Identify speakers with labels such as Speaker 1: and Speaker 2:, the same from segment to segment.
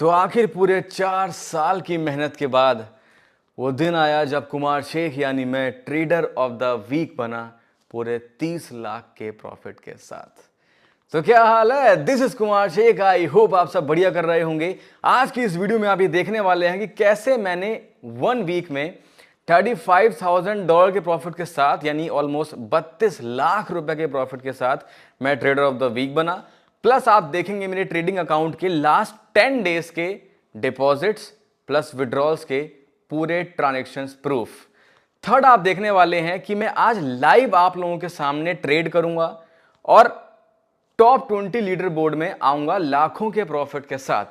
Speaker 1: तो आखिर पूरे 4 साल की मेहनत के बाद वो दिन आया जब कुमार शेख यानी मैं ट्रेडर ऑफ द वीक बना पूरे 30 लाख के प्रॉफिट के साथ। तो क्या हाल है? This is Kumar Shaikh. I hope आप सब बढ़िया कर रहे होंगे। आज की इस वीडियो में आप ये देखने वाले हैं कि कैसे मैंने 1 वीक में $35,000 के प्रॉफिट के साथ यानी ऑलमोस्ट 32 लाख रुपए के प्रॉफिट के साथ मैं ट्रेडर ऑफ द वीक बना। प्लस आप देखेंगे मेरे ट्रेडिंग अकाउंट के लास्ट 10 डेज के डिपॉजिट्स प्लस विड्रॉल्स के पूरे ट्रांजैक्शंस प्रूफ। थर्ड आप देखने वाले हैं कि मैं आज लाइव आप लोगों के सामने ट्रेड करूंगा और टॉप 20 लीडर बोर्ड में आऊंगा लाखों के प्रॉफिट के साथ।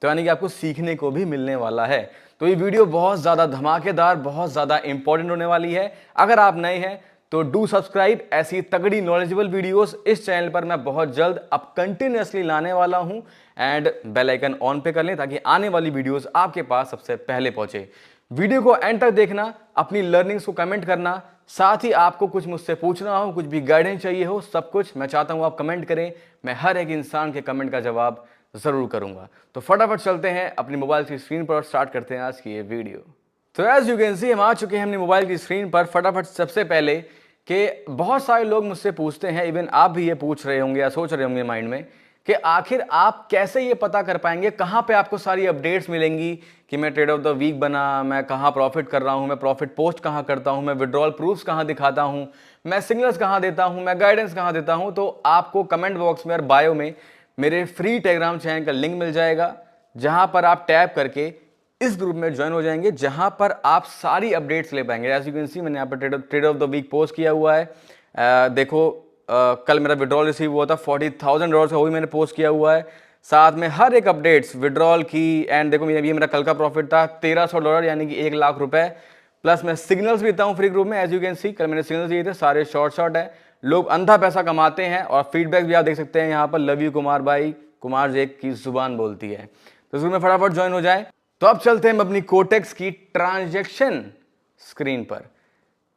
Speaker 1: तो यानी कि आपको सीखने को भी मिलने वाला है। तो ये वीडियो बहुत ज्यादा धमाकेदार, बहुत ज्यादा इंपॉर्टेंट होने वाली है। अगर आप नए हैं तो डू सब्सक्राइब। ऐसी तगड़ी नॉलेजेबल वीडियोस इस चैनल पर मैं बहुत जल्द अब कंटिन्यूअसली लाने वाला हूं। एंड बेल आइकन ऑन पे कर लें ताकि आने वाली वीडियोस आपके पास सबसे पहले पहुंचे। वीडियो को एंड तक देखना, अपनी लर्निंग्स को कमेंट करना, साथ ही आपको कुछ मुझसे पूछना हो, कुछ भी गाइडेंस चाहिए हो, सब कुछ मैं चाहता हूं आप कमेंट करें। मैं हर एक इंसान के कमेंट का जवाब जरूर करूंगा। तो फटाफट चलते हैं अपनी मोबाइल की स्क्रीन पर और स्टार्ट करते हैं आज की ये वीडियो। तो एज यू कैन सी हम आ चुके हैं अपनी मोबाइल की स्क्रीन पर। फटाफट सबसे पहले कि बहुत सारे लोग मुझसे पूछते हैं, इवन आप भी ये पूछ रहे होंगे या सोच रहे होंगे माइंड में कि आखिर आप कैसे ये पता कर पाएंगे, कहां पे आपको सारी अपडेट्स मिलेंगी कि मैं ट्रेडर ऑफ द वीक बना, मैं कहां प्रॉफिट कर रहा हूं, मैं प्रॉफिट पोस्ट कहां करता हूं, मैं विड्रॉल प्रूफ्स कहां दिखाता हूं, मैं सिग्नल्स कहां देता हूं, मैं गाइडेंस कहां देता हूं। तो आपको कमेंट बॉक्स में और बायो में मेरे फ्री टेलीग्राम चैनल का लिंक मिल जाएगा, जहां पर आप टैप करके इस ग्रुप में ज्वाइन हो जाएंगे, जहां पर आप सारी अपडेट्स ले पाएंगे। एज यू कैन सी मैंने यहाँ पर trader of the week post किया हुआ है। देखो कल मेरा विड्रॉल रिसीव हुआ था $40,000 का, वो भी मैंने पोस्ट किया हुआ है। साथ में हर एक अपडेट्स विड्रॉल की। एंड देखो ये मेरा कल का प्रॉफिट था $1,300 यानी कि 1 लाख रुपए। प्लस मैं सिग्नल्स भी देता हूँ फ्री ग्रुप में। एज यू कैन सी कल मैंने सिग्नल्स दिए थे, सारे शॉर्ट है। लोग अंधा पैसा कमाते हैं और फीडबैक भी आप देख सकते हैं यहाँ पर। लव यू कुमार भाई, कुमार जेक की जुबान बोलती है। तो इसमें फटाफट ज्वाइन हो जाए। तो अब चलते हैं अपनी कोटेक्स की ट्रांजैक्शन स्क्रीन पर।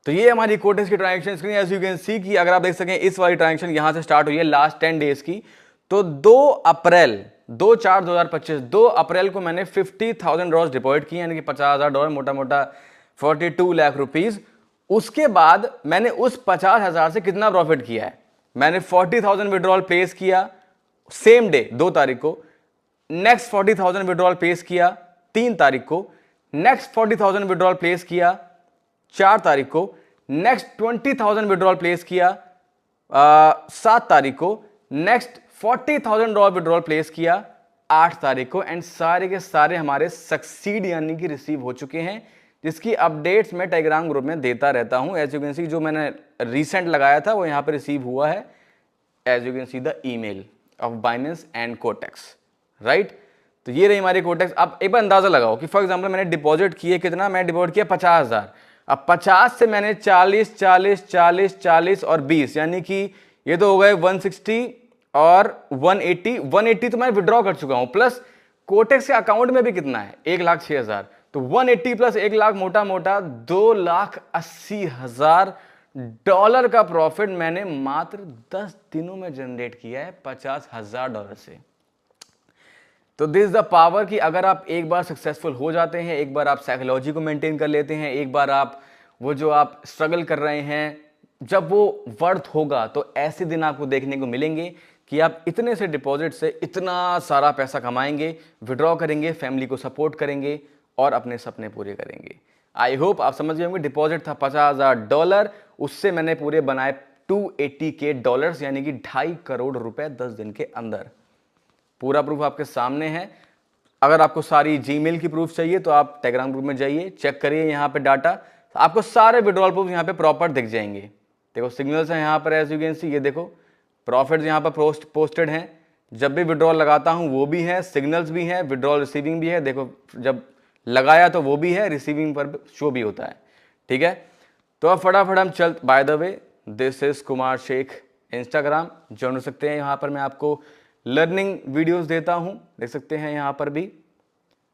Speaker 1: तो ये हमारी कोटेक्स की transaction screen. As you can see कि अगर आप देख सकें इस वाली ट्रांजैक्शन यहां से स्टार्ट हुई है लास्ट 10 डेज की। तो 2 अप्रैल 2/4/2025 2 अप्रैल को मैंने $50,000 डिपॉजिट किए, यानी कि $50,000, मोटा मोटा 42 लाख रुपीज। उसके बाद मैंने उस 50,000 से कितना प्रॉफिट किया है? मैंने 40,000 विड्रॉल प्लेस किया सेम डे 2 तारीख को। नेक्स्ट 40,000 विड्रॉल प्लेस किया 3 तारीख को। नेक्स्ट 40,000 विड्रॉल प्लेस किया 4 तारीख को। नेक्स्ट 20,000 विड्रॉल प्लेस किया 7 तारीख को। नेक्स्ट $40,000 विड्रॉल प्लेस किया 8 तारीख को। एंड सारे के सारे हमारे सक्सीड यानी कि रिसीव हो चुके हैं, जिसकी अपडेट्स मैं टेलीग्राम ग्रुप में देता रहता हूं। एज यू कैन सी जो मैंने रिसेंट लगाया था वो यहां पे रिसीव हुआ है। As you can see the email of Binance and Quotex, right. तो ये रही हमारी कोटेक्स। अब एक बार अंदाजा लगाओ कि फॉर एग्जांपल मैंने डिपॉजिट किए कितना? मैं डिपॉजिट किया 50,000। अब 50 से मैंने 40 40 40 40 और 20 यानी कि ये तो हो गए 160 और 180 180 तो मैं विड्रॉ कर चुका हूं। प्लस कोटेक्स के अकाउंट में भी कितना है? 1,06,000। तो 180 प्लस 1 लाख मोटा मोटा $2,80,000 का प्रॉफिट मैंने मात्र 10 दिनों में जनरेट किया है $50,000 से। तो दिस इज द पावर कि अगर आप एक बार सक्सेसफुल हो जाते हैं, एक बार आप साइकोलॉजी को मेंटेन कर लेते हैं, एक बार आप वो जो आप स्ट्रगल कर रहे हैं, जब वो वर्थ होगा तो ऐसे दिन आपको देखने को मिलेंगे कि आप इतने से डिपॉजिट से इतना सारा पैसा कमाएंगे, विड्रॉ करेंगे, फैमिली को सपोर्ट करेंगे और अपने सपने पूरे करेंगे। आई होप आप समझ गए होंगे। डिपॉजिट था $50,000, उससे मैंने पूरे बनाए $280K यानी कि 2.5 करोड़ रुपए 10 दिन के अंदर। पूरा प्रूफ आपके सामने है। अगर आपको सारी जीमेल की प्रूफ चाहिए तो आप टेलीग्राम ग्रुप में जाइए, चेक करिए यहाँ पे डाटा, आपको सारे विड्रॉल प्रूफ यहाँ पे प्रॉपर दिख जाएंगे। देखो सिग्नल्स हैं यहाँ पर, एज यू कैन सी। ये देखो प्रॉफिट्स यहाँ पर पोस्टेड हैं। जब भी विड्रॉल लगाता हूँ वो भी है, सिग्नल्स भी है, विड्रॉल रिसीविंग भी है। देखो जब लगाया तो वो भी है, रिसीविंग पर शो भी होता है, ठीक है। तो अब फटाफट हम चल। By the way this is Kumar Shaikh Instagram, join हो सकते हैं। यहाँ पर मैं आपको लर्निंग वीडियोस देता हूं, देख सकते हैं यहाँ पर भी।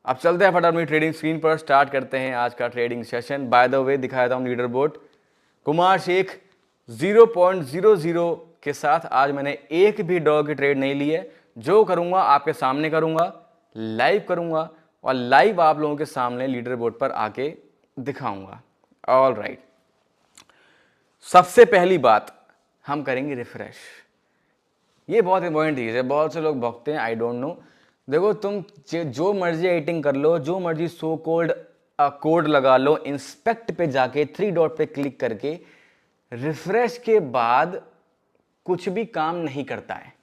Speaker 1: अब चलते हैं फटाफट मेरी ट्रेडिंग स्क्रीन पर, स्टार्ट करते हैं आज का ट्रेडिंग सेशन। बाय द वे दिखाया था लीडर बोर्ड, कुमार शेख 0.00 के साथ आज मैंने एक भी डॉलर की ट्रेड नहीं ली है। जो करूंगा आपके सामने करूंगा, लाइव करूंगा और लाइव आप लोगों के सामने लीडर बोर्ड पर आके दिखाऊंगा। ऑल राइट, सबसे पहली बात हम करेंगे रिफ्रेश। ये बहुत इंपॉर्टेंट चीज़ है, बहुत से लोग भौंकते हैं, आई डोंट नो। देखो तुम जो मर्जी एडिटिंग कर लो, जो मर्जी सो कोड कोड लगा लो, इंस्पेक्ट पे जाके 3 डॉट पे क्लिक करके रिफ्रेश के बाद कुछ भी काम नहीं करता है,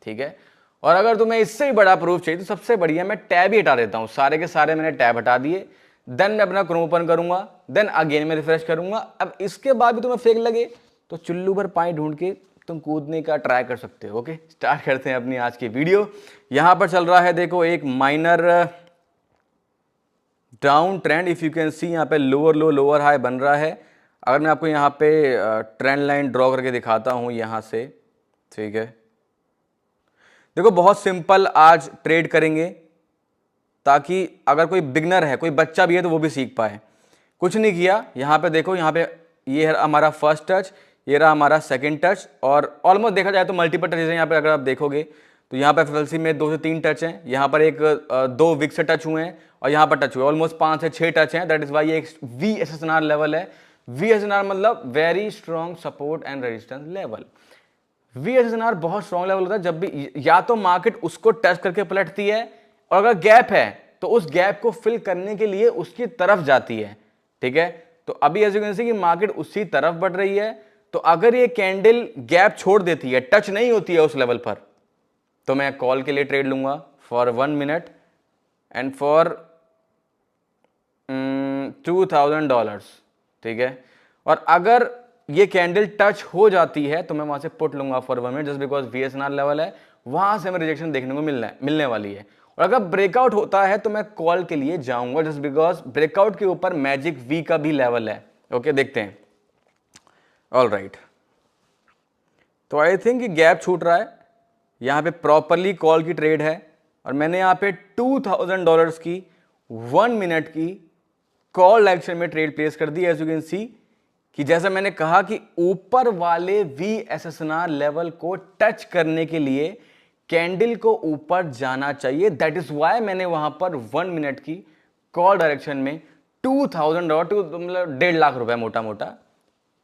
Speaker 1: ठीक है। और अगर तुम्हें इससे ही बड़ा प्रूफ चाहिए तो सबसे बढ़िया मैं टैब ही हटा देता हूं, सारे के सारे मैंने टैब हटा दिए, देन मैं अपना क्रोम ओपन करूंगा, देन अगेन मैं रिफ्रेश करूंगा। अब इसके बाद भी तुम्हें फेक लगे तो चुल्लू भर पानी ढूंढ के तुम कूदने का ट्राई कर सकते हो। ओके, स्टार्ट करते हैं अपनी आज की वीडियो। यहां पर चल रहा है देखो एक minor down trend, if you can सी यहाँ पे लोअर लो लोअर हाई बन रहा है। अगर मैं आपको यहाँ पे ट्रेंड लाइन ड्रॉ करके दिखाता हूँ यहाँ से, ठीक है, देखो बहुत सिंपल आज ट्रेड करेंगे ताकि अगर कोई बिगनर है, कोई बच्चा भी है तो वो भी सीख पाए। कुछ नहीं किया, यहाँ पे देखो, यहाँ पे ये है हमारा फर्स्ट टच, ये रहा हमारा सेकंड टच, और ऑलमोस्ट देखा जाए तो मल्टीपल टचेज हैं यहाँ पे। अगर आप देखोगे तो यहाँ पे एफएलसी में 2 से 3 टच हैं, यहाँ पर एक 2 विक से टच हुए हैं, और यहाँ पर टच हुए, ऑलमोस्ट 5 से 6 टच हैं। दैट इज वाई ये एक VSSNR लेवल है। VSSNR मतलब very strong support and resistance level. VSSNR बहुत स्ट्रॉन्ग लेवल होता है जब भी या तो मार्केट उसको टच करके पलटती है, और अगर गैप है तो उस गैप को फिल करने के लिए उसकी तरफ जाती है, ठीक है। तो अभी एज यू कैन सी कि मार्केट उसी तरफ बढ़ रही है, तो अगर ये कैंडल गैप छोड़ देती है, टच नहीं होती है उस लेवल पर, तो मैं कॉल के लिए ट्रेड लूंगा फॉर 1 मिनट एंड फॉर $2000, ठीक है। और अगर ये कैंडल टच हो जाती है तो मैं वहां से पुट लूंगा for 1 minute, just because VSNR level है, वहां से हमें रिजेक्शन देखने को मिलने वाली है। और अगर ब्रेकआउट होता है तो मैं कॉल के लिए जाऊंगा, जस्ट बिकॉज ब्रेकआउट के ऊपर मैजिक वी का भी लेवल है। ओके, देखते हैं। ऑल राइट, तो आई थिंक ये गैप छूट रहा है, यहाँ पे प्रॉपरली कॉल की ट्रेड है, और मैंने यहाँ पे $2000 की 1 मिनट की कॉल एक्शन में ट्रेड प्लेस कर दी। एज यू कैन सी कि जैसा मैंने कहा कि ऊपर वाले VSSNR लेवल को टच करने के लिए कैंडल को ऊपर जाना चाहिए। दैट इज वाई मैंने वहां पर 1 मिनट की कॉल डायरेक्शन में $2000 मतलब 1.5 लाख रुपए मोटा मोटा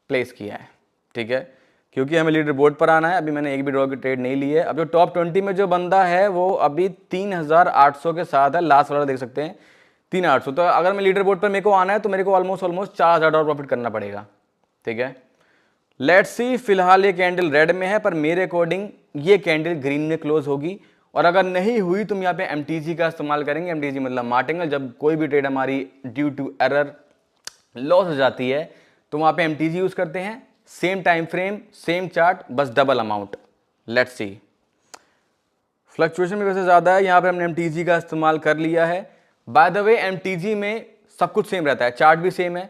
Speaker 1: प्लेस किया है, ठीक है, क्योंकि हमें लीडर बोर्ड पर आना है। अभी मैंने एक भी ड्रॉ की ट्रेड नहीं ली है। अब जो टॉप 20 में जो बंदा है वो अभी 3800 के साथ है, लास्ट वाला देख सकते हैं 3800। तो अगर मैं लीडर बोर्ड पर मेरे को आना है तो मेरे को ऑलमोस्ट $4000 प्रॉफिट करना पड़ेगा, ठीक है। लेट्स सी, फिलहाल ये कैंडल रेड में है, पर मेरे अकॉर्डिंग ये कैंडल ग्रीन में क्लोज होगी, और अगर नहीं हुई तो हम यहाँ पे MTG का इस्तेमाल करेंगे। MTG मतलब मार्टिंगल। जब कोई भी ट्रेड हमारी ड्यू टू एरर लॉस हो जाती है तो वहां पे MTG यूज करते हैं, same time frame, same chart, बस double amount. Let's see, fluctuation भी वैसे ज्यादा है, यहाँ पे हमने MTG का इस्तेमाल कर लिया है। बाय द वे MTG में सब कुछ सेम रहता है, चार्ट भी सेम है,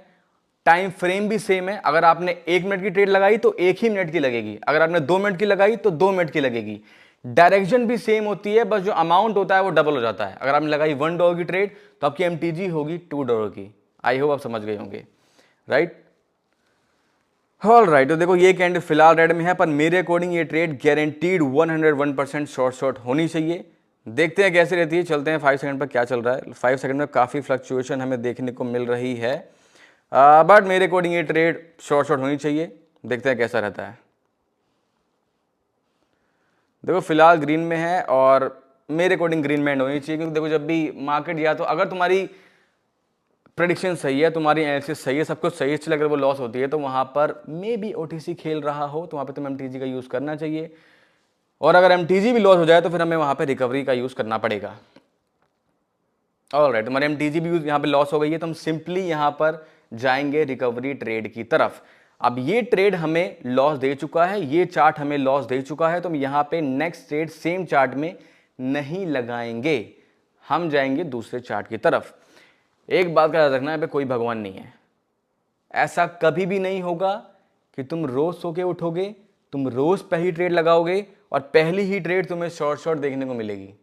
Speaker 1: टाइम फ्रेम भी सेम है। अगर आपने 1 मिनट की ट्रेड लगाई तो 1 ही मिनट की लगेगी, अगर आपने 2 मिनट की लगाई तो 2 मिनट की लगेगी। डायरेक्शन भी सेम होती है, बस जो अमाउंट होता है वो डबल हो जाता है। अगर आपने लगाई $1 की ट्रेड तो आपकी MTG होगी $2 की। आई होप आप समझ गए होंगे, राइट। ऑल राइट, तो देखो ये कैंडल फिलहाल रेड में है, पर मेरे अकॉर्डिंग ये ट्रेड गारंटीड 101% शॉर्ट होनी चाहिए। देखते हैं कैसे रहती है, चलते हैं 5 सेकंड पर क्या चल रहा है। 5 सेकंड में काफ़ी फ्लक्चुएशन हमें देखने को मिल रही है, बट मेरे अकॉर्डिंग ये ट्रेड शॉर्ट होनी चाहिए। देखते हैं कैसा रहता है। देखो फिलहाल ग्रीन में है, और मेरे अकॉर्डिंग ग्रीन में एंड होनी चाहिए, क्योंकि देखो जब भी मार्केट, या तो अगर तुम्हारी प्रेडिक्शन सही है, तुम्हारी एनालिसिस सही है, सब कुछ सही है, चल अगर वो लॉस होती है तो वहां पर मे बी OTC खेल रहा हो तो वहां पे तुम्हें MTG का यूज करना चाहिए, और अगर MTG भी लॉस हो जाए तो फिर हमें वहां पे रिकवरी का यूज करना पड़ेगा। ऑलराइट, तुम्हारी MTG भी यहाँ पे लॉस हो गई है, तो हम सिंपली यहाँ पर जाएंगे रिकवरी ट्रेड की तरफ। अब ये ट्रेड हमें लॉस दे चुका है, ये चार्ट हमें लॉस दे चुका है, तो हम यहाँ पे नेक्स्ट ट्रेड सेम चार्ट में नहीं लगाएंगे, हम जाएंगे दूसरे चार्ट की तरफ। एक बात का याद रखना, यहाँ पे कोई भगवान नहीं है। ऐसा कभी भी नहीं होगा कि तुम रोज सो के उठोगे, तुम रोज पहली ट्रेड लगाओगे और पहली ही ट्रेड तुम्हें शॉर्ट देखने को मिलेगी,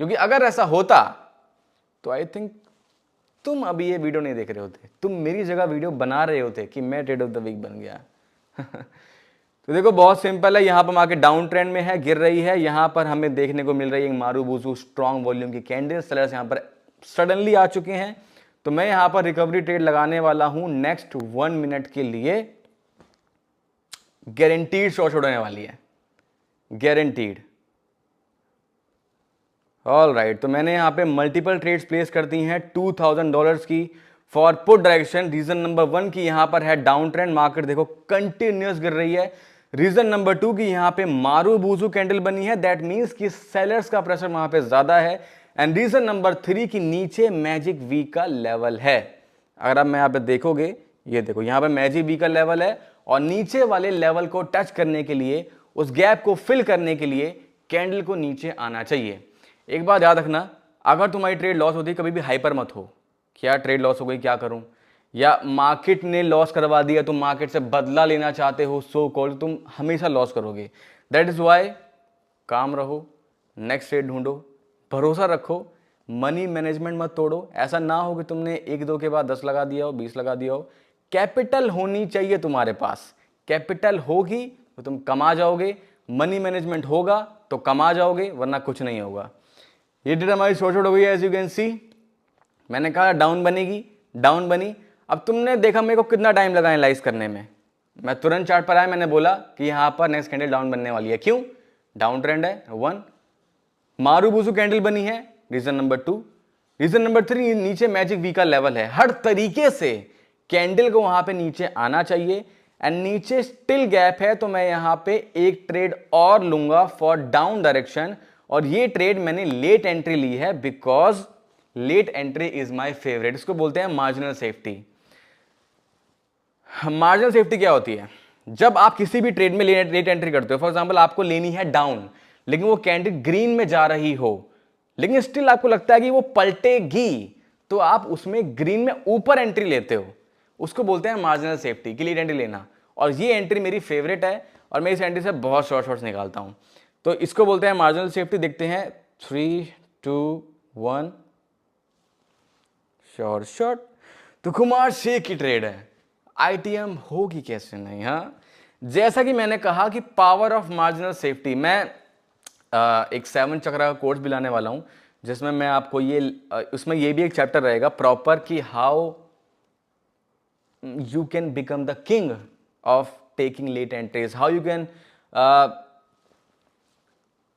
Speaker 1: क्योंकि अगर ऐसा होता तो आई थिंक तुम अभी ये वीडियो नहीं देख रहे होते, तुम मेरी जगह वीडियो बना रहे होते कि मैं ट्रेड ऑफ द वीक बन गया। तो देखो बहुत सिंपल है, यहाँ पर मार्केट डाउन ट्रेंड में है, गिर रही है। यहाँ पर हमें देखने को मिल रही है मारूबुजू स्ट्रॉन्ग वॉल्यूम की कैंडल, सेलर्स यहाँ पर सडनली आ चुके हैं। तो मैं यहाँ पर रिकवरी ट्रेड लगाने वाला हूँ नेक्स्ट 1 मिनट के लिए। गारंटीड शॉर्ट होने वाली है, गारंटीड। ऑल राइट, तो मैंने यहाँ पे मल्टीपल ट्रेड्स प्लेस कर दी हैं $2000 की for put direction. Reason number 1 की यहाँ पर है डाउन ट्रेंड, मार्केट देखो कंटिन्यूअस गिर रही है। रीजन नंबर 2 की यहाँ पे मारूबुजू कैंडल बनी है, दैट मीन्स कि सेलर्स का प्रेशर वहां पे ज्यादा है। एंड रीजन नंबर 3 की नीचे मैजिक वीक का लेवल है। अगर आप मैं यहाँ पे देखोगे, ये देखो यहाँ पे मैजिक वीक का लेवल है और नीचे वाले लेवल को टच करने के लिए, उस गैप को फिल करने के लिए कैंडल को नीचे आना चाहिए। एक बात याद रखना, अगर तुम्हारी ट्रेड लॉस होती है कभी भी हाइपर मत हो, क्या ट्रेड लॉस हो गई क्या करूं, या मार्केट ने लॉस करवा दिया, तुम मार्केट से बदला लेना चाहते हो सो कॉल्ड, तुम हमेशा लॉस करोगे। दैट इज वाई काम रहो, नेक्स्ट ट्रेड ढूंढो, भरोसा रखो, मनी मैनेजमेंट मत तोड़ो। ऐसा ना हो कि तुमने 1-2 के बाद 10 लगा दिया हो, 20 लगा दिया हो। कैपिटल होनी चाहिए तुम्हारे पास, कैपिटल होगी तो तुम कमा जाओगे, मनी मैनेजमेंट होगा तो कमा जाओगे, वरना कुछ नहीं होगा। ये डेट हमारी शॉर्ट हो गई है, एज यू कैन सी। मैंने कहा डाउन बनेगी, डाउन बनी। अब तुमने देखा मेरे को कितना टाइम लगा एनालाइज करने में, मैं तुरंत चार्ट पर आया, मैंने बोला कि यहाँ पर नेक्स्ट कैंडल डाउन बनने वाली है। क्यों? डाउन ट्रेंड है 1, मारूबुजू कैंडल बनी है, रीजन नंबर 2, रीजन नंबर 3 नीचे मैजिक वी का लेवल है। हर तरीके से कैंडल को वहां पे नीचे आना चाहिए एंड नीचे स्टिल गैप है, तो मैं यहां पे एक ट्रेड और लूंगा फॉर डाउन डायरेक्शन। और ये ट्रेड मैंने लेट एंट्री ली है because late entry is my favourite. इसको बोलते हैं मार्जिनल सेफ्टी। मार्जिनल सेफ्टी क्या होती है? जब आप किसी भी ट्रेड में लेट एंट्री करते हो, फॉर एग्जांपल आपको लेनी है डाउन, लेकिन वो कैंडल ग्रीन में जा रही हो, लेकिन स्टिल आपको लगता है कि वो पलटेगी, तो आप उसमें ग्रीन में ऊपर एंट्री लेते हो, उसको बोलते हैं मार्जिनल सेफ्टी की लेट एंट्री लेना। और ये एंट्री मेरी फेवरेट है और मैं इस एंट्री से बहुत शॉर्ट्स निकालता हूं, तो इसको बोलते हैं मार्जिनल सेफ्टी। देखते हैं 3, 2, 1 शॉर्ट। तो कुमार शेख की ट्रेड है, आईटीएम होगी कैसे नहीं। हाँ, जैसा कि मैंने कहा कि पावर ऑफ मार्जिनल सेफ्टी, मैं एक 7 चक्र का कोर्स भी लाने वाला हूं, जिसमें मैं आपको ये उसमें ये भी एक चैप्टर रहेगा प्रॉपर कि how you can become the king of taking late entries, how you can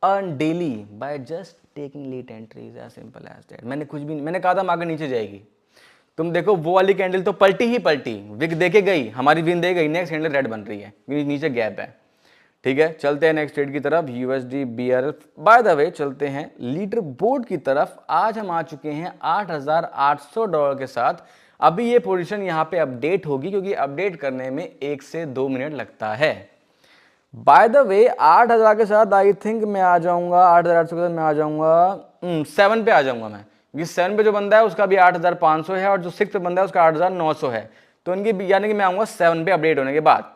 Speaker 1: earn daily by just taking late entries, as simple as that. मैंने कुछ भी नहीं, मैंने कहा था मार्केट नीचे जाएगी, तुम देखो वो वाली कैंडल तो पलटी ही पलटी, विक देके गई, हमारी विन दे गई, नेक्स्ट कैंडल रेड बन रही है क्योंकि नीचे गैप है। ठीक है, चलते हैं नेक्स्ट ट्रेड की तरफ, यूएसडी बीआरएल। बाय द वे चलते हैं लीडर बोर्ड की तरफ। आज हम आ चुके हैं $8,800 के साथ। अभी ये पोजीशन यहाँ पे अपडेट होगी क्योंकि अपडेट करने में 1 से 2 मिनट लगता है। बाय द वे 8,000 के साथ आई थिंक मैं आ जाऊंगा, 8,800 के साथ मैं आ जाऊंगा 7 पे आ जाऊंगा मैं, क्योंकि 7 पे जो बंदा है उसका भी 8,500 है और जो 6 पे बंदा है उसका 8,900 है, तो इनकी यानी कि मैं आऊंगा 7 पे अपडेट होने के बाद।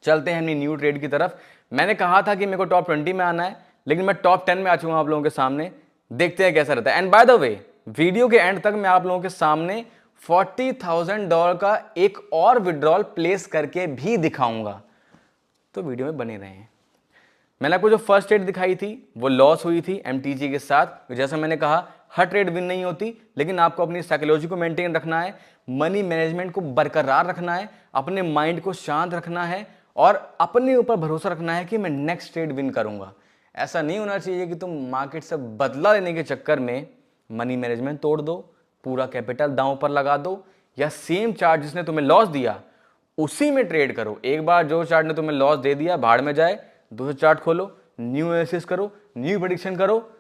Speaker 1: चलते हैं अपनी न्यू ट्रेड की तरफ। मैंने कहा था कि मेरे को टॉप 20 में आना है, लेकिन मैं टॉप 10 में आ चुका हूं आप लोगों के सामने। देखते हैं कैसा रहता है। And bye the way video के एंड तक मैं आप लोगों के सामने $40,000 का एक और विड्रॉल प्लेस करके भी दिखाऊंगा, तो वीडियो में बने रहें। मैंने आपको जो फर्स्ट ट्रेड दिखाई थी वो लॉस हुई थी एमटीजी के साथ। जैसा मैंने कहा हर ट्रेड विन नहीं होती, लेकिन आपको अपनी साइकोलॉजी को मेंटेन रखना है, मनी मैनेजमेंट को बरकरार रखना है, अपने माइंड को शांत रखना है और अपने ऊपर भरोसा रखना है कि मैं नेक्स्ट ट्रेड विन करूंगा। ऐसा नहीं होना चाहिए कि तुम मार्केट से बदला लेने के चक्कर में मनी मैनेजमेंट तोड़ दो, पूरा कैपिटल दांव पर लगा दो, या सेम चार्ट जिसने तुम्हें लॉस दिया उसी में ट्रेड करो। एक बार जो चार्ट ने तुम्हें लॉस दे दिया भाड़ में जाए, दूसरा चार्ट खोलो, न्यू एनालिसिस करो, न्यू प्रेडिक्शन करो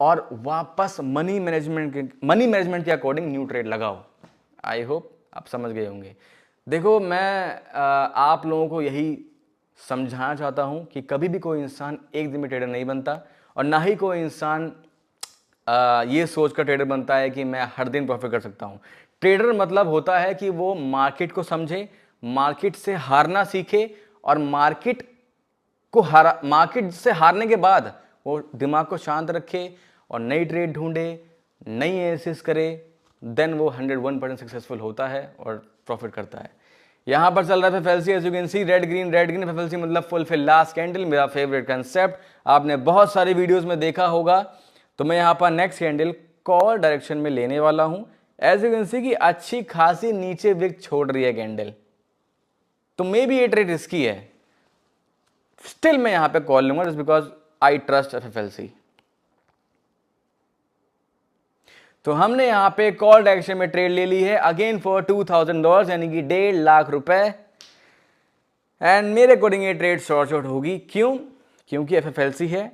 Speaker 1: और वापस मनी मैनेजमेंट के अकॉर्डिंग न्यू ट्रेड लगाओ। आई होप आप समझ गए होंगे। देखो मैं आप लोगों को यही समझाना चाहता हूं कि कभी भी कोई इंसान एक दिन में ट्रेडर नहीं बनता और ना ही कोई इंसान ये सोचकर ट्रेडर बनता है कि मैं हर दिन प्रॉफिट कर सकता हूं। ट्रेडर मतलब होता है कि वो मार्केट को समझे, मार्केट से हारना सीखे और मार्केट से हारने के बाद वो दिमाग को शांत रखे और नई ट्रेड ढूंढे, नई एनालिसिस करे, देन वो 101% सक्सेसफुल होता है और प्रॉफिट करता है। यहाँ पर चल रहा है FFLC, as you can see red green FFLC मतलब फुलफिल लास्ट कैंडल, मेरा फेवरेट कंसेप्ट, आपने बहुत सारी वीडियोस में देखा होगा। तो मैं यहाँ पर नेक्स्ट कैंडल कॉल डायरेक्शन में लेने वाला हूँ। एज यू कैन सी कि अच्छी खासी नीचे विक छोड़ रही है कैंडल, तो मे बी ये ट्रेड रिस्की है, स्टिल मैं यहाँ पे कॉल लूंगा just because I trust FFLC। तो हमने यहां पे कॉल डायरेक्शन में ट्रेड ले ली है अगेन फॉर $2000 यानी कि 1.5 लाख रुपए। एंड मेरे अकॉर्डिंग ये ट्रेड शॉर्ट होगी। क्यों? क्योंकि FFLC है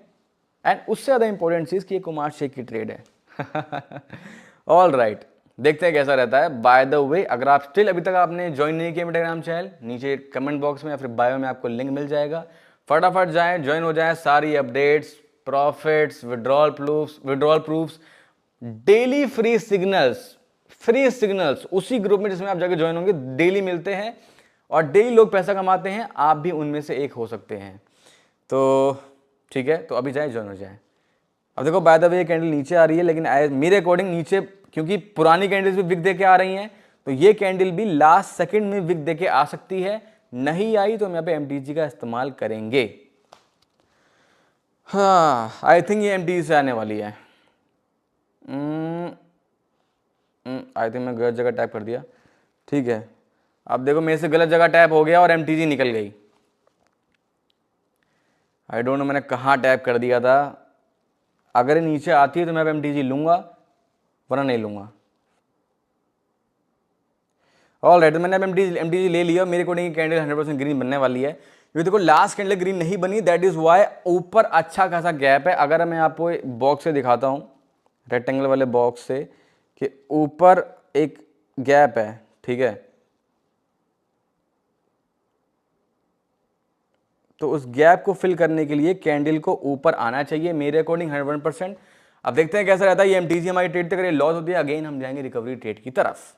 Speaker 1: एंड उससे ज्यादा इंपॉर्टेंट चीज कि ये कुमार शेख की ट्रेड है। ऑल राइट, देखते हैं कैसा रहता है। बाय द वे, अगर आप स्टिल अभी तक आपने ज्वाइन नहीं किया टेलीग्राम चैनल, नीचे कमेंट बॉक्स में या फिर बायो में आपको लिंक मिल जाएगा, फटाफट जाएं, ज्वाइन हो जाएं। सारी updates, profits, withdrawal proofs, daily free signals उसी ग्रुप में जिसमें आप जाके ज्वाइन होंगे डेली मिलते हैं और डेली लोग पैसा कमाते हैं, आप भी उनमें से एक हो सकते हैं। तो ठीक है, तो अभी जाए, ज्वाइन हो जाए। अब देखो बाय द वे ये कैंडल नीचे आ रही है, लेकिन मेरे अकॉर्डिंग नीचे, क्योंकि पुरानी कैंडल्स भी विक दे के आ रही हैं, तो ये कैंडल भी लास्ट सेकंड में विक दे के आ सकती है। नहीं आई तो हम यहाँ पे MTG का इस्तेमाल करेंगे। हाँ, आई थिंक ये MTG से आने वाली है। आई थिंक मैं गलत जगह टैप कर दिया। ठीक है, अब देखो मेरे से गलत जगह टैप हो गया और MTG निकल गई। आई डोंट नो मैंने कहाँ टैप कर दिया था। अगर ये नीचे आती है तो मैं अब MTG लूंगा, वरना नहीं लूंगा। ऑल राइट, मैंने अब MTG ले लिया। मेरे अकॉर्डिंग कैंडल 100% ग्रीन बनने वाली है। ये देखो लास्ट कैंडल ग्रीन नहीं बनी, दैट इज वाई ऊपर अच्छा खासा गैप है। अगर मैं आपको बॉक्स से दिखाता हूँ, रेक्टेंगल वाले बॉक्स से, कि ऊपर एक गैप है, ठीक है, तो उस गैप को फिल करने के लिए कैंडल को ऊपर आना चाहिए मेरे अकॉर्डिंग 100%। अब देखते हैं कैसा रहता है। ये MTG हमारी ट्रेड तक लॉस होती है, अगेन हम जाएंगे रिकवरी ट्रेड की तरफ।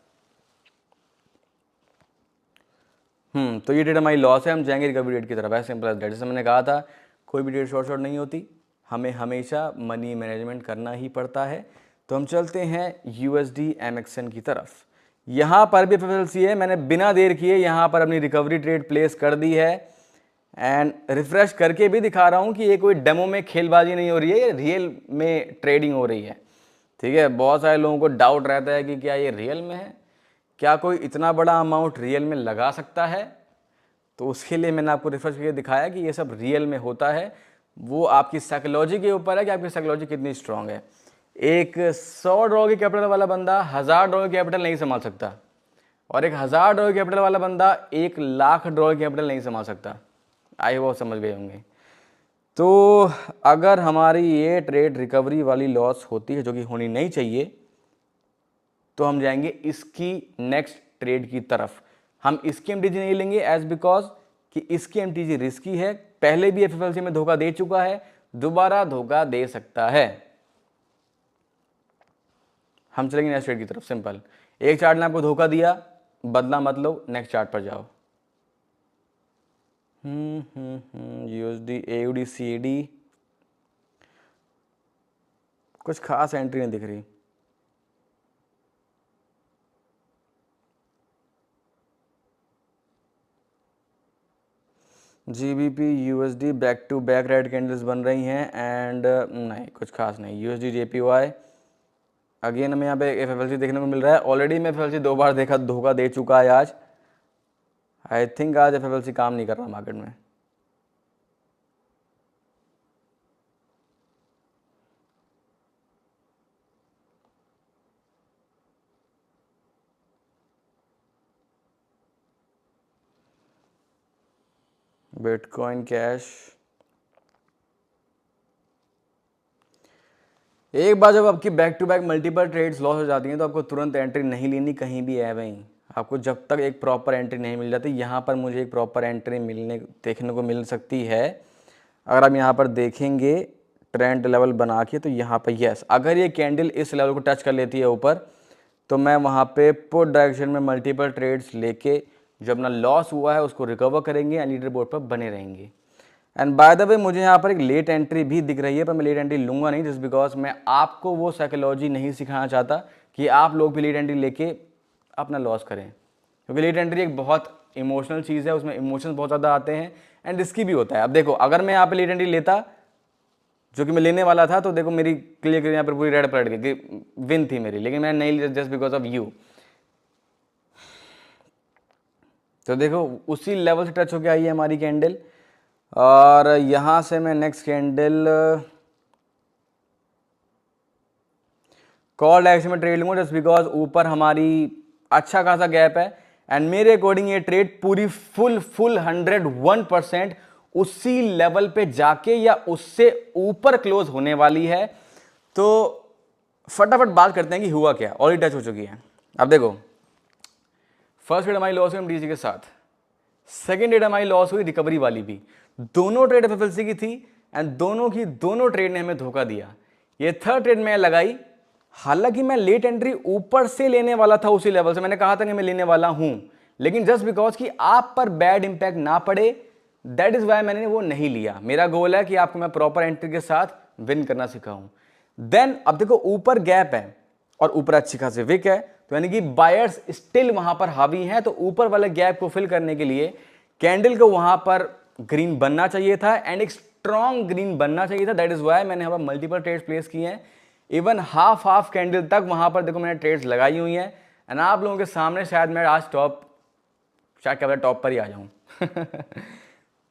Speaker 1: तो ये ट्रेड हमारी लॉस है, हम जाएंगे रिकवरी ट्रेड की तरफ। है सिंपल एज दैट। जैसे मैंने कहा था, कोई भी ट्रेड शॉर्ट नहीं होती, हमें हमेशा मनी मैनेजमेंट करना ही पड़ता है। तो हम चलते हैं USD MXN की तरफ। यहाँ पर भी FFLC है, मैंने बिना देर किए यहाँ पर अपनी रिकवरी ट्रेड प्लेस कर दी है एंड रिफ्रेश करके भी दिखा रहा हूँ कि ये कोई डेमो में खेलबाजी नहीं हो रही है, ये रियल में ट्रेडिंग हो रही है। ठीक है, बहुत सारे लोगों को डाउट रहता है कि क्या ये रियल में है, क्या कोई इतना बड़ा अमाउंट रियल में लगा सकता है। तो उसके लिए मैंने आपको रिफ्रेश करके दिखाया कि ये सब रियल में होता है। वो आपकी साइकोलॉजी के ऊपर है कि आपकी साइकोलॉजी कितनी स्ट्रांग है। एक $100 की कैपिटल वाला बंदा $1000 की कैपिटल नहीं संभाल सकता, और एक $1000 की कैपिटल वाला बंदा $1,00,000 की कैपिटल नहीं संभाल सकता। आई वो समझ गए होंगे। तो अगर हमारी ये ट्रेड रिकवरी वाली लॉस होती है, जो कि होनी नहीं चाहिए, तो हम जाएंगे इसकी नेक्स्ट ट्रेड की तरफ। हम इसकी MTG नहीं लेंगे एज बिकॉज कि इसकी MTG रिस्की है। पहले भी FFLC में धोखा दे चुका है, दोबारा धोखा दे सकता है। हम चलेंगे नेक्स्ट ट्रेड की तरफ। सिंपल, एक चार्ट ने आपको धोखा दिया, बदला मत लो, नेक्स्ट चार्ट पर जाओ। USD AUD CAD कुछ खास एंट्री नहीं दिख रही। GBP USD back to back red candles बन रही हैं एंड नहीं, कुछ खास नहीं। USD JPY अगेन हमें यहाँ पे FFLC देखने को मिल रहा है। ऑलरेडी मैं FFLC 2 बार देखा, धोखा दे चुका है आज। आई थिंक आज FFLC काम नहीं कर रहा मार्केट में। बिटकॉइन कैश, एक बार जब आपकी back to back multiple trades loss हो जाती हैं तो आपको तुरंत एंट्री नहीं लेनी कहीं भी है वहीं। आपको जब तक एक प्रॉपर एंट्री नहीं मिल जाती, यहाँ पर मुझे एक प्रॉपर एंट्री देखने को मिल सकती है। अगर आप यहाँ पर देखेंगे ट्रेंड लेवल बना के, तो यहाँ पर यस, अगर ये कैंडल इस लेवल को टच कर लेती है ऊपर, तो मैं वहाँ पे पुट डायरेक्शन में मल्टीपल ट्रेड्स लेके जो अपना लॉस हुआ है उसको रिकवर करेंगे एंड लीडर बोर्ड पर बने रहेंगे। एंड बाय द वे मुझे यहाँ पर एक लेट एंट्री भी दिख रही है, पर मैं लेट एंट्री लूँगा नहीं, जस्ट बिकॉज मैं आपको वो साइकोलॉजी नहीं सिखाना चाहता कि आप लोग भी लेट एंट्री लेके अपना लॉस करें, क्योंकि लेट एंट्री एक बहुत इमोशनल चीज़ है, उसमें इमोशंस बहुत ज़्यादा आते हैं एंड रिस्की भी होता है। अब देखो अगर मैं यहाँ पे लीड एंट्री लेता जो कि मैं लेने वाला था, तो देखो मेरी क्लियर यहाँ पर पूरी रेड पलट गई, विन थी मेरी, लेकिन मैंने नहीं लिया जस्ट बिकॉज ऑफ यू। तो देखो उसी लेवल से टच होके आई है हमारी कैंडल, और यहां से मैं नेक्स्ट कैंडल कॉल एक्शन में ट्रेड लूंगा जस्ट बिकॉज ऊपर हमारी अच्छा खासा गैप है एंड मेरे अकॉर्डिंग ये ट्रेड पूरी फुल 101% उसी लेवल पे जाके या उससे ऊपर क्लोज होने वाली है। तो फटाफट बात करते हैं कि हुआ क्या, ऑलरेडी टच हो चुकी है। अब देखो फर्स्ट ट्रेड हमारी लॉस हुई एमटीसी के साथ, सेकेंड ट्रेड हमारी लॉस हुई रिकवरी वाली भी, दोनों ट्रेड एफएफएलसी की थी एंड दोनों ट्रेड ने हमें धोखा दिया। ये थर्ड ट्रेड मैं लगाई, हालांकि मैं लेट एंट्री ऊपर से लेने वाला था उसी लेवल से, मैंने कहा था कि मैं लेने वाला हूं, लेकिन जस्ट बिकॉज कि आप पर बैड इंपैक्ट ना पड़े दैट इज वाई मैंने वो नहीं लिया। मेरा गोल है कि आपको मैं प्रॉपर एंट्री के साथ विन करना सिखाऊं। देन अब देखो ऊपर गैप है और ऊपर अच्छी खासी विक है, तो यानी कि बायर्स स्टिल वहां पर हावी हैं। तो ऊपर वाले गैप को फिल करने के लिए कैंडल को वहां पर ग्रीन बनना चाहिए था एंड एक स्ट्रॉन्ग ग्रीन बनना चाहिए था। दैट इज वाई मैंने यहाँ पर मल्टीपल ट्रेड्स प्लेस किए हैं, इवन हाफ कैंडल तक वहां पर देखो मैंने ट्रेड्स लगाई हुई हैं एंड आप लोगों के सामने शायद मैं आज शायद क्या टॉप पर ही आ जाऊं।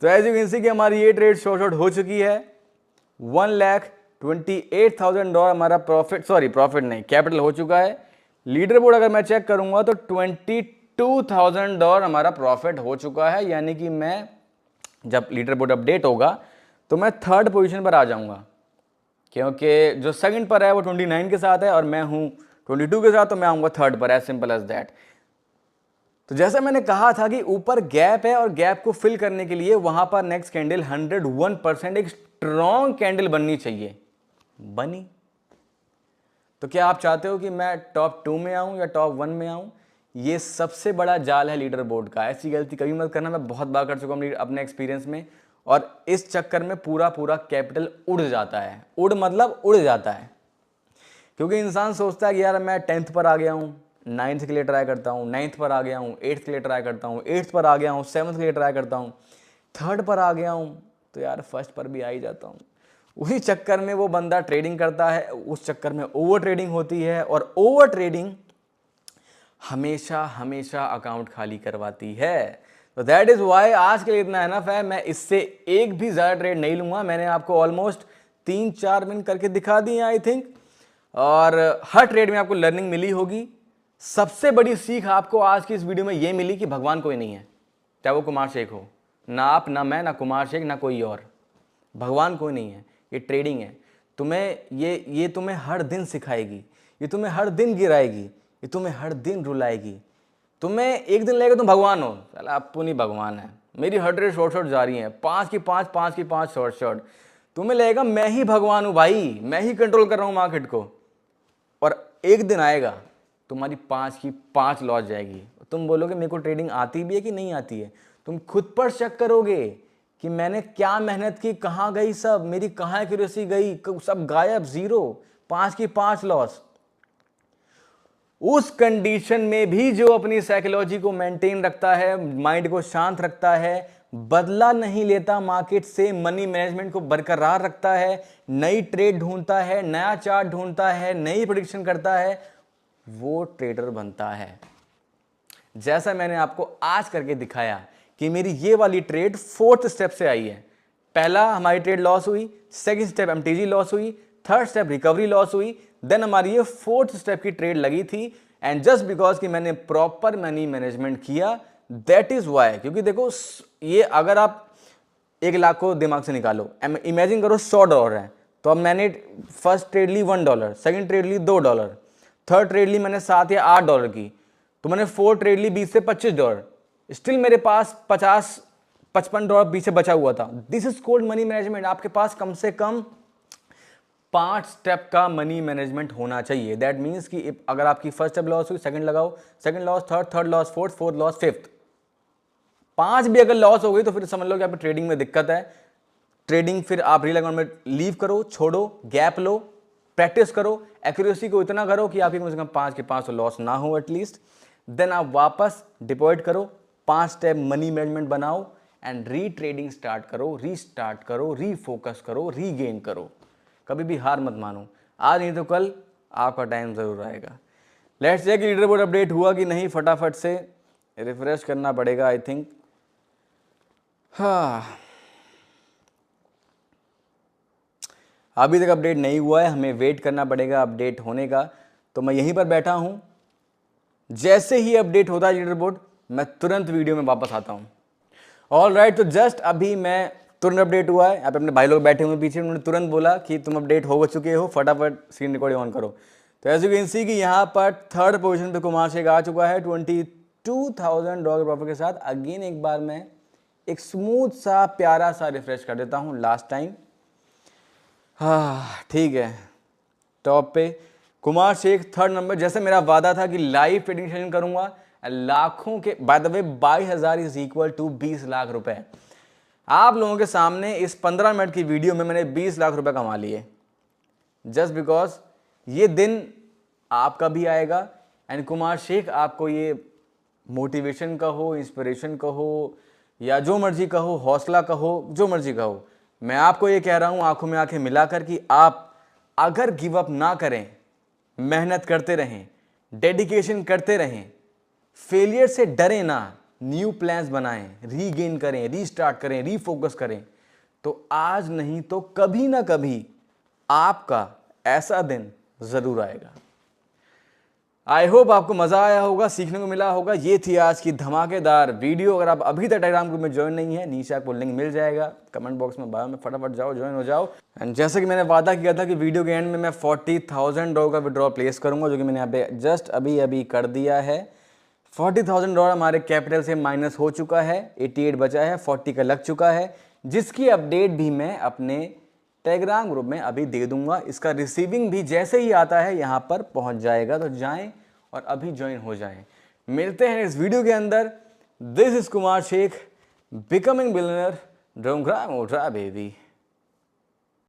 Speaker 1: तो एज यू कैन सी कि हमारी ये ट्रेड शॉर्ट हो चुकी है। 1,28,000 डॉलर हमारा प्रॉफिट नहीं, कैपिटल हो चुका है। लीडर बोर्ड अगर मैं चेक करूंगा तो 22,000 डॉलर हमारा प्रॉफिट हो चुका है, यानी कि मैं जब लीडर बोर्ड अपडेट होगा तो मैं थर्ड पोजीशन पर आ जाऊंगा, क्योंकि जो सेकंड पर है वो 29 के साथ है और मैं हूं 22 के साथ, तो मैं आऊंगा थर्ड पर, एज सिंपल एज दैट। तो जैसा मैंने कहा था कि ऊपर गैप है और गैप को फिल करने के लिए वहां पर नेक्स्ट कैंडल 101% एक स्ट्रॉन्ग कैंडल बननी चाहिए, बनी। तो क्या आप चाहते हो कि मैं टॉप 2 में आऊं या टॉप 1 में आऊं? ये सबसे बड़ा जाल है लीडर बोर्ड का, ऐसी गलती कभी मत करना। मैं बहुत बार कर चुका हूं अपने एक्सपीरियंस में, और इस चक्कर में पूरा कैपिटल उड़ जाता है। मतलब उड़ जाता है, क्योंकि इंसान सोचता है कि यार मैं 10th पर आ गया हूं, 9th के लिए ट्राई करता हूं, 9th पर आ गया हूं, 8th के लिए ट्राई करता हूं, 8th पर आ गया हूं, 7th के लिए ट्राई करता हूं, 3rd पर आ गया हूं तो यार 1st पर भी आ ही जाता हूं। उसी चक्कर में वो बंदा ट्रेडिंग करता है, उस चक्कर में ओवर ट्रेडिंग होती है, और ओवर ट्रेडिंग हमेशा अकाउंट खाली करवाती है। तो दैट इज वाई आज के लिए इतना एनफ है, मैं इससे एक भी ज्यादा ट्रेड नहीं लूंगा। मैंने आपको ऑलमोस्ट 3-4 विन करके दिखा दिए आई थिंक, और हर ट्रेड में आपको लर्निंग मिली होगी। सबसे बड़ी सीख आपको आज की इस वीडियो में यह मिली कि भगवान कोई नहीं है, चाहे वो कुमार शेख हो, ना आप, ना मैं, ना कुमार शेख, ना कोई और। भगवान कोई नहीं है, ये ट्रेडिंग है। तुम्हें ये तुम्हें हर दिन सिखाएगी, ये तुम्हें हर दिन गिराएगी, ये तुम्हें हर दिन रुलाएगी। तुम्हें एक दिन लगेगा तुम भगवान हो, चल अपनी भगवान है। मेरी हर ट्रेड शॉर्ट जा रही है, 5 की 5 शॉर्ट। तुम्हें लगेगा मैं ही भगवान हूं भाई, मैं ही कंट्रोल कर रहा हूं मार्केट को, और एक दिन आएगा तुम्हारी 5 की 5 लॉस जाएगी। तुम बोलोगे मेरे को ट्रेडिंग आती भी है कि नहीं आती है। तुम खुद पर शक करोगे कि मैंने क्या मेहनत की, कहां गई सब, मेरी कहां एक्यूरेसी गई, सब गायब, 0, 5 की 5 लॉस। उस कंडीशन में भी जो अपनी साइकोलॉजी को मेंटेन रखता है, माइंड को शांत रखता है, बदला नहीं लेता मार्केट से, मनी मैनेजमेंट को बरकरार रखता है, नई ट्रेड ढूंढता है, नया चार्ट ढूंढता है, नई प्रेडिक्शन करता है, वो ट्रेडर बनता है। जैसा मैंने आपको आज करके दिखाया कि मेरी ये वाली ट्रेड 4th स्टेप से आई है। पहला हमारी ट्रेड लॉस हुई, सेकंड स्टेप एमटीजी लॉस हुई, थर्ड स्टेप रिकवरी लॉस हुई, देन हमारी ये 4th स्टेप की ट्रेड लगी थी। एंड जस्ट बिकॉज कि मैंने प्रॉपर मनी मैनेजमेंट किया, दैट इज वाई। क्योंकि देखो ये अगर आप 1 लाख को दिमाग से निकालो, इमेजिन करो $100 है, तो अब मैंने फर्स्ट ट्रेड ली $1, सेकंड ट्रेड ली $2, थर्ड ट्रेड ली मैंने $7 या $8 की, तो मैंने 4 ट्रेड ली $20 से $25, स्टिल मेरे पास $55 पीछे बचा हुआ था। This is called money management. आपके पास कम से कम 5 स्टेप का मनी मैनेजमेंट होना चाहिए। दैट मीन्स कि अगर आपकी फर्स्ट स्टेप लॉस हुई, सेकंड लगाओ, second loss, third loss, fourth loss, fifth, 5 भी अगर लॉस हो गई तो फिर समझ लो कि आपकी ट्रेडिंग में दिक्कत है। ट्रेडिंग फिर आप रियल अकाउंट में लीव करो, छोड़ो, गैप लो, प्रैक्टिस करो, एक्यूरेसी को इतना करो कि आपकी कम से कम 5 के 5 लॉस ना हो एटलीस्ट। देन आप वापस डिपॉजिट करो, 5 स्टेप मनी मैनेजमेंट बनाओ एंड रीट्रेडिंग स्टार्ट करो, रीस्टार्ट करो, रीफोकस करो, रीगेन करो। कभी भी हार मत मानो, आज नहीं तो कल आपका टाइम ज़रूर आएगा। Let's check leader board update हुआ कि नहीं, फटाफट से रिफ्रेश करना पड़ेगा आई थिंक। हाँ, अभी तक अपडेट नहीं हुआ है, हमें वेट करना पड़ेगा अपडेट होने का। तो मैं यहीं पर बैठा हूं, जैसे ही अपडेट होता है लीडर बोर्ड मैं तुरंत वीडियो में वापस आता हूं। ऑल राइट, तो जस्ट अभी मैं तुरंत अपडेट हुआ है, यहाँ पे अपने भाई लोग बैठे हुए पीछे, उन्होंने तुरंत बोला कि तुम अपडेट हो चुके हो, फटाफट स्क्रीन रिकॉर्डिंग ऑन करो। तो एज यू कैन सी कि यहाँ पर थर्ड पोजीशन पे कुमार शेख आ चुका है $22,000 प्रॉफिट के साथ। अगेन एक बार मैं एक स्मूथ सा प्यारा सा रिफ्रेश कर देता हूँ लास्ट टाइम। हाँ ठीक है, टॉप पे कुमार शेख थर्ड नंबर। जैसे मेरा वादा था कि लाइव ट्रेडिंग सेशन करूंगा, लाखों के, by the way 22,000 is equal to 20 lakh रुपए। आप लोगों के सामने इस 15 मिनट की वीडियो में मैंने 20 लाख रुपए कमा लिए, जस्ट बिकॉज ये दिन आपका भी आएगा एंड कुमार शेख आपको ये मोटिवेशन कहो, इंस्पिरेशन कहो, या जो मर्जी कहो, हौसला कहो, जो मर्जी कहो, मैं आपको ये कह रहा हूं आंखों में आंखें मिलाकर कि आप अगर गिव अप ना करें, मेहनत करते रहें, डेडिकेशन करते रहें, फेलियर से डरें ना, न्यू प्लान्स बनाएं, रीगेन करें, रीस्टार्ट करें, रीफोकस करें, तो आज नहीं तो कभी ना कभी आपका ऐसा दिन जरूर आएगा। आई होप आपको मजा आया होगा, सीखने को मिला होगा। ये थी आज की धमाकेदार वीडियो। अगर आप अभी तक टेलीग्राम ग्रुप में ज्वाइन नहीं है, नीचे आपको लिंक मिल जाएगा कमेंट बॉक्स में, बायो में, फटाफट जाओ ज्वाइन हो जाओ। एंड जैसे कि मैंने वादा किया था कि वीडियो के एंड में मैं $40,000 का विड्रॉ प्लेस करूंगा, जो कि मैंने यहाँ पे जस्ट अभी कर दिया है। $40,000 हमारे कैपिटल से माइनस हो चुका है, 88 बचा है, 40 का लग चुका है, जिसकी अपडेट भी मैं अपने टेलीग्राम ग्रुप में अभी दे दूंगा। इसका रिसीविंग भी जैसे ही आता है यहाँ पर पहुँच जाएगा, तो जाएं और अभी ज्वाइन हो जाएं। मिलते हैं इस वीडियो के अंदर। This is Kumar Shaikh, becoming billionaire, don't cry more baby.